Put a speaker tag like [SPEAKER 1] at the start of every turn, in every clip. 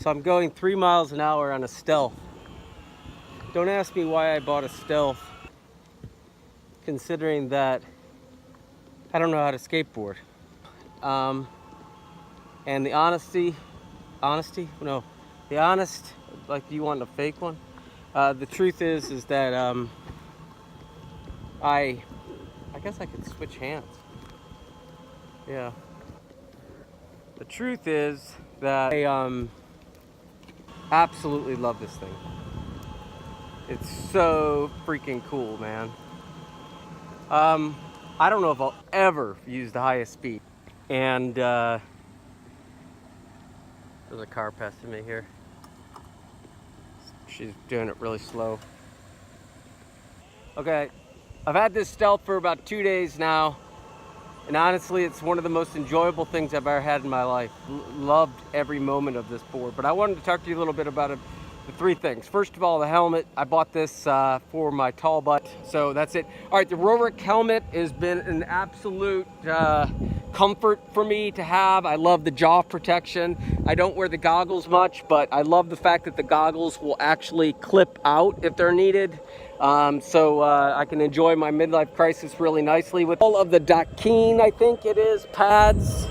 [SPEAKER 1] So I'm going 3 miles an hour on a Stealth. Don't ask me why I bought a Stealth, considering that I don't know how to skateboard. And the honesty, like, do you want a fake one? The truth is that I guess I could switch hands. Yeah. The truth is that I absolutely love this thing. It's so freaking cool, man. I don't know if I'll ever use the highest speed. And there's a car passing me here. She's doing it really slow. Okay, I've had this Stealth for about 2 days now. And honestly, it's one of the most enjoyable things I've ever had in my life. Loved every moment of this board. But I wanted to talk to you a little bit about the 3 things. First of all, the helmet. I bought this for my tall butt, so that's it. All right, the RuRoc helmet has been an absolute comfort for me to have. I love the jaw protection. I don't wear the goggles much, but I love the fact that the goggles will actually clip out if they're needed. So I can enjoy my midlife crisis really nicely with all of the Dakine, I think it is, pads.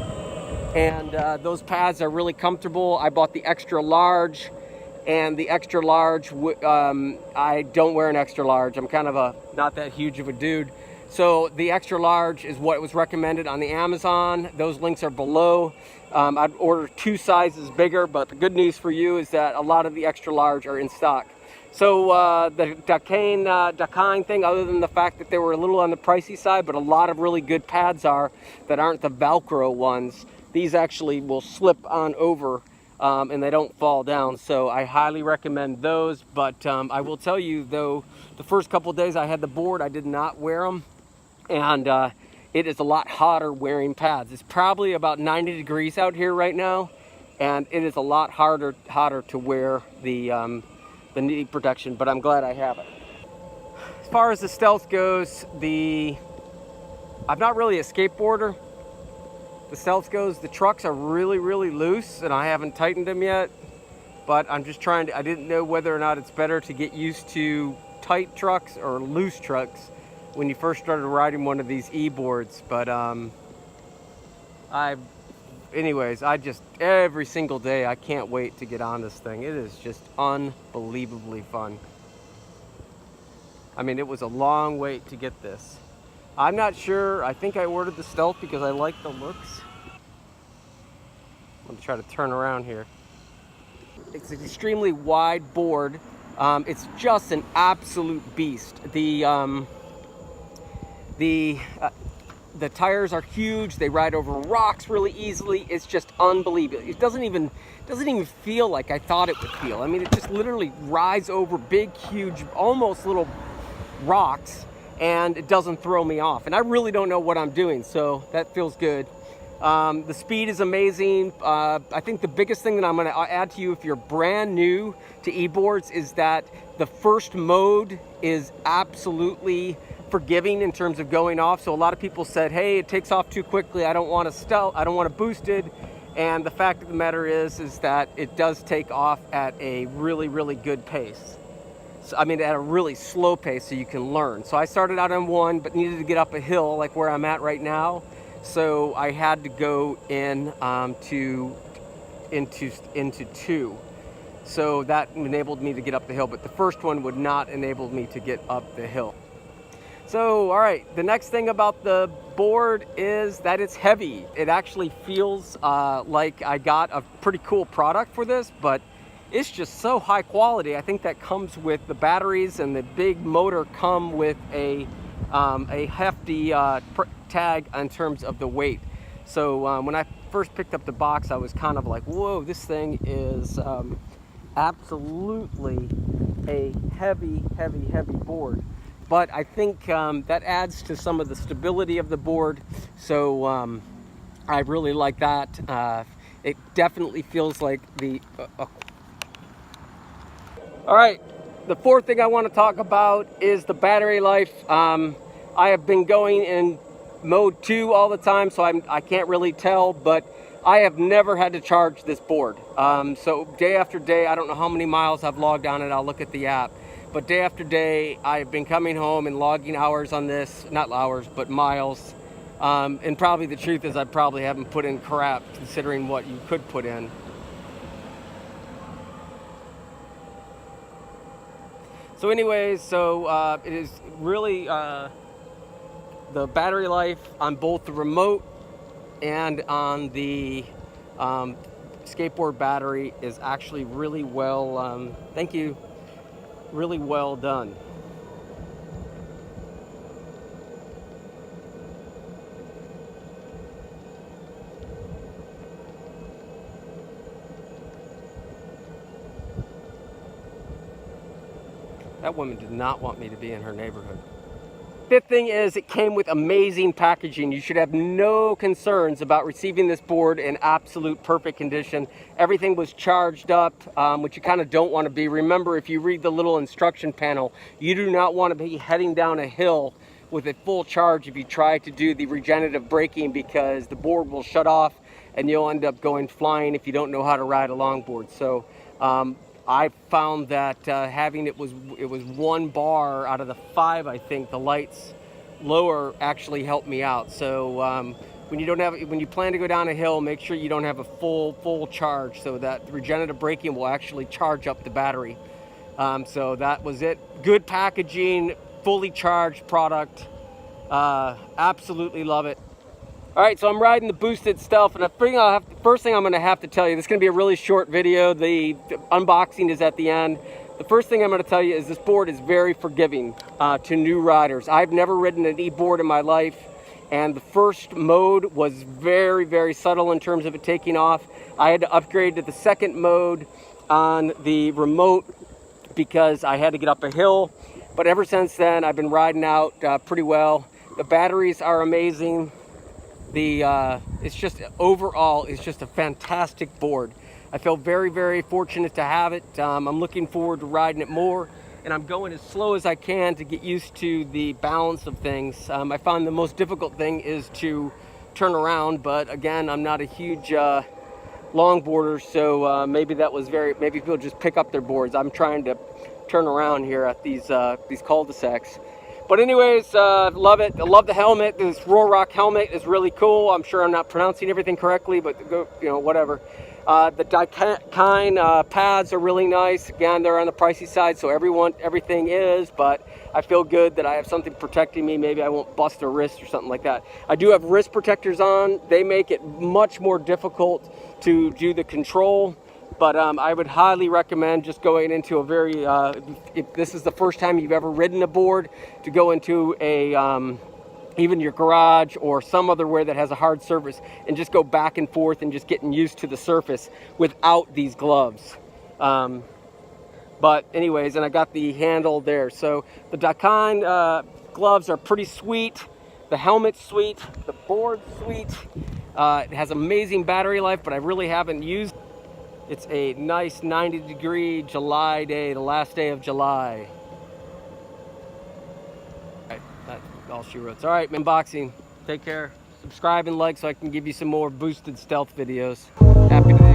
[SPEAKER 1] And those pads are really comfortable. I bought the extra large. And the extra large, I don't wear an extra large. I'm kind of not that huge of a dude. So the extra large is what was recommended on the Amazon. Those links are below. I'd order 2 sizes bigger, but the good news for you is that a lot of the extra large are in stock. So the Dakine thing, other than the fact that they were a little on the pricey side, but a lot of really good pads are that aren't the Velcro ones. These actually will slip on over. And they don't fall down, so I highly recommend those. But I will tell you, though, the first couple of days I had the board, I did not wear them, and it is a lot hotter wearing pads. It's probably about 90 degrees out here right now, and it is a lot hotter to wear the knee protection, but I'm glad I have it. As far as the Stealth goes, I'm not really a skateboarder. The Stealth goes, the trucks are really, really loose, and I haven't tightened them yet. But I'm just trying to, I didn't know whether or not it's better to get used to tight trucks or loose trucks when you first started riding one of these e-boards. But anyways, every single day, I can't wait to get on this thing. It is just unbelievably fun. I mean, it was a long wait to get this. I'm not sure. I think I ordered the Stealth because I like the looks. I'm gonna try to turn around here. It's an extremely wide board. It's just an absolute beast. The tires are huge. They ride over rocks really easily. It's just unbelievable. It doesn't even feel like I thought it would feel. I mean, it just literally rides over big, huge, almost little rocks. And it doesn't throw me off. And I really don't know what I'm doing, so that feels good. The speed is amazing. I think the biggest thing that I'm gonna add to you if you're brand new to e-boards is that the first mode is absolutely forgiving in terms of going off. So a lot of people said, hey, it takes off too quickly. I don't want to Stealth, I don't want to boosted. And the fact of the matter is that it does take off at a really, really good pace. I mean, at a really slow pace so you can learn. So I started out on 1, but needed to get up a hill like where I'm at right now. So I had to go into 2. So that enabled me to get up the hill, but the first one would not enable me to get up the hill. So, all right, the next thing about the board is that it's heavy. It actually feels like I got a pretty cool product for this, but it's just so high quality. I think that comes with the batteries, and the big motor come with a hefty tag in terms of the weight. So when I first picked up the box, I was kind of like, whoa, this thing is absolutely a heavy board. But I think that adds to some of the stability of the board. So I really like that. It definitely feels like all right, the 4th thing I want to talk about is the battery life. I have been going in mode 2 all the time, so I can't really tell, but I have never had to charge this board. So day after day, I don't know how many miles I've logged on it. I'll look at the app. But day after day, I've been coming home and logging hours on this, not hours, but miles. And probably the truth is I probably haven't put in crap considering what you could put in. So anyways, it is really, the battery life on both the remote and on the skateboard battery is actually really well, thank you, really well done. That woman did not want me to be in her neighborhood. Fifth thing is it came with amazing packaging. You should have no concerns about receiving this board in absolute perfect condition. Everything was charged up, which you kind of don't want to be. Remember, if you read the little instruction panel, you do not want to be heading down a hill with a full charge if you try to do the regenerative braking, because the board will shut off and you'll end up going flying if you don't know how to ride a longboard. So I found that having it was 1 bar out of the 5, I think, the lights lower actually helped me out. So when you plan to go down a hill, make sure you don't have a full charge, so that the regenerative braking will actually charge up the battery. So that was it. Good packaging, fully charged product. Absolutely love it. All right, so I'm riding the boosted Stealth, and the first thing I'm going to have to tell you, this is going to be a really short video. The unboxing is at the end. The first thing I'm going to tell you is this board is very forgiving to new riders. I've never ridden an e-board in my life, and the first mode was very, very subtle in terms of it taking off. I had to upgrade to the second mode on the remote because I had to get up a hill, but ever since then I've been riding out pretty well. The batteries are amazing. It's just overall, it's just a fantastic board. I feel very, very fortunate to have it. I'm looking forward to riding it more, and I'm going as slow as I can to get used to the balance of things. I found the most difficult thing is to turn around, but again, I'm not a huge longboarder, so maybe people just pick up their boards. I'm trying to turn around here at these cul-de-sacs. But anyways, love it. I love the helmet. This RuRoc helmet is really cool. I'm sure I'm not pronouncing everything correctly, but whatever. The Dakine pads are really nice. Again, they're on the pricey side, so everything is, but I feel good that I have something protecting me. Maybe I won't bust a wrist or something like that. I do have wrist protectors on. They make it much more difficult to do the control. But I would highly recommend just going into a very, if this is the first time you've ever ridden a board, to go into even your garage or some other way that has a hard surface and just go back and forth and just getting used to the surface without these gloves. But anyways, and I got the handle there. So the Dakine gloves are pretty sweet. The helmet's sweet. The board's sweet. It has amazing battery life, but I really haven't used it. It's a nice 90-degree July day, the last day of July. All right, that's all she wrote. All right, unboxing. Take care. Subscribe and like so I can give you some more boosted Stealth videos. Happy to